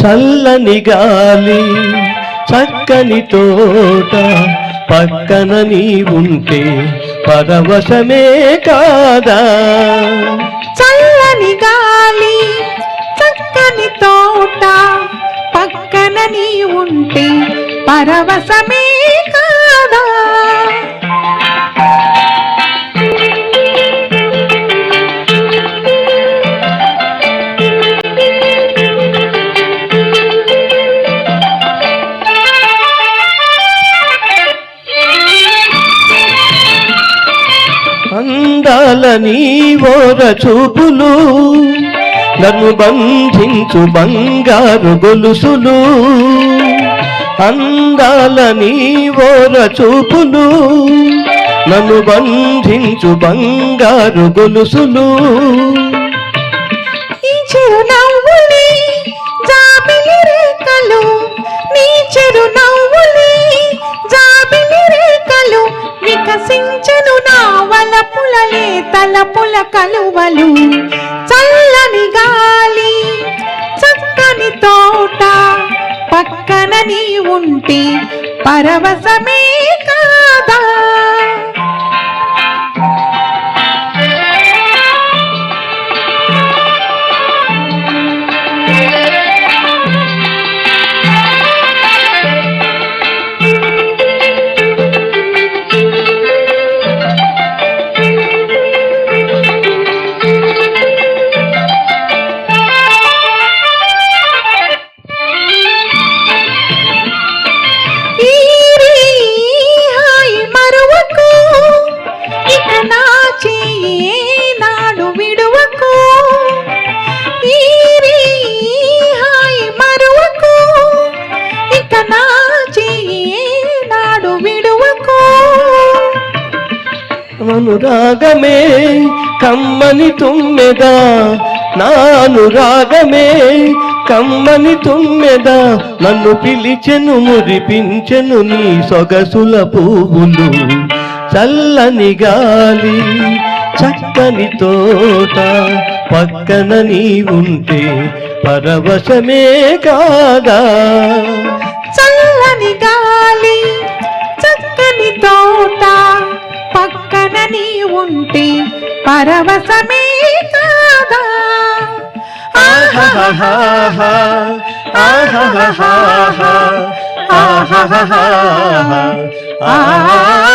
చల్లని గాలి చక్కని తోట పక్కన నీ ఉంటే పరవశమే కాదా. చల్లని గాలి చక్కని తోట పక్కన నీ ఉంటే పరవశమే కాదా. అందాల నీ ఓర చూపులు నన్ను బంధించు బంగారు గొలుసులు. అందాల నీ ఓర చూపులు నన్ను బంధించు బంగారు గొలుసులు. ఈ చిరునవ్వులే జాబిలి రేఖలు, నీ చిరునవ్వులే జాబిలి రేఖలు, వికసించను నా వలపులలే తలపుల కలువలు. చల్లని గాలి చక్కని తోట పక్కన నీ ఉంటే పరవశమే కాదా. అనురాగమే కమ్మని తుమ్మెదా, నానురాగమే కమ్మని తుమ్మెదా, నన్ను పిలిచెను మురిపించెను నీ సొగసుల పువ్వులు. చల్లని గాలి చక్కని తోట పక్కన నీ ఉంటే పరవశమే కాదా. చల్లని గాలి చక్కని తోట పక్కన నీ ఉంటే పరవశమే కాదా. ఆహాహా ఆహాహా ఆహాహా ఆహాహా